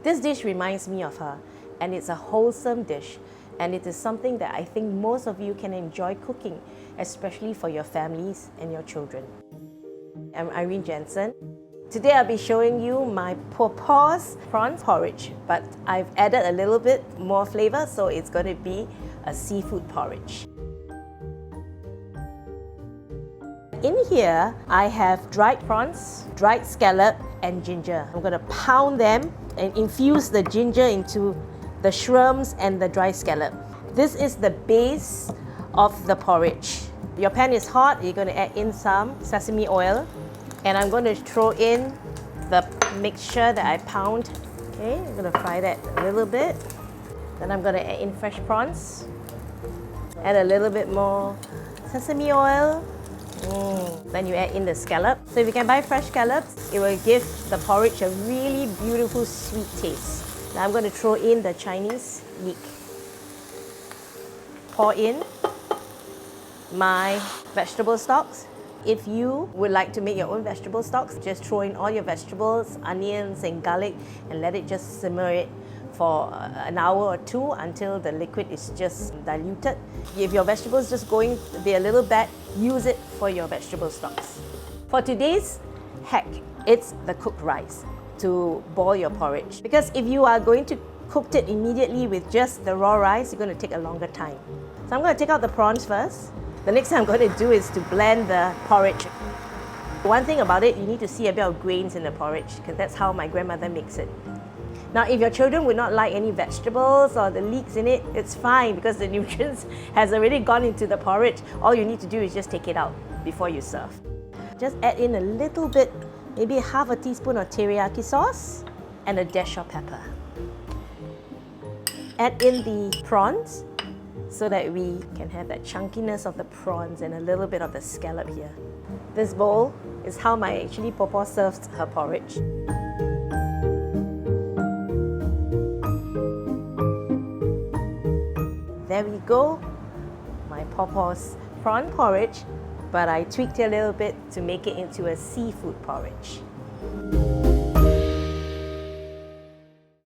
This dish reminds me of her, and it's a wholesome dish, and it is something that I think most of you can enjoy cooking, especially for your families and your children. I'm Irene Jansen. Today I'll be showing you my Porridge prawn porridge, but I've added a little bit more flavor, so it's going to be a seafood porridge. In here, I have dried prawns, dried scallop, and ginger. I'm going to pound them and infuse the ginger into the shrimps and the dried scallop. This is the base of the porridge. Your pan is hot, you're going to add in some sesame oil, and I'm going to throw in the mixture that I pound. Okay, I'm going to fry that a little bit. Then I'm going to add in fresh prawns. Add a little bit more sesame oil. Then you add in the scallop. So if you can buy fresh scallops, it will give the porridge a really beautiful sweet taste. Now I'm going to throw in the Chinese leek. Pour in my vegetable stocks. If you would like to make your own vegetable stocks, just throw in all your vegetables, onions and garlic, and let it just simmer it for an hour or two until the liquid is just diluted. If your vegetables just going to be a little bad, use it for your vegetable stocks. For today's hack, it's the cooked rice to boil your porridge. Because if you are going to cook it immediately with just the raw rice, you're going to take a longer time. So I'm going to take out the prawns first. The next thing I'm going to do is to blend the porridge. One thing about it, you need to see a bit of grains in the porridge, because that's how my grandmother makes it. Now, if your children would not like any vegetables or the leeks in it, it's fine because the nutrients has already gone into the porridge. All you need to do is just take it out before you serve. Just add in a little bit, maybe half a teaspoon of teriyaki sauce and a dash of pepper. Add in the prawns so that we can have that chunkiness of the prawns and a little bit of the scallop here. This bowl is how my popo serves her porridge. There we go, my popo's prawn porridge, but I tweaked it a little bit to make it into a seafood porridge.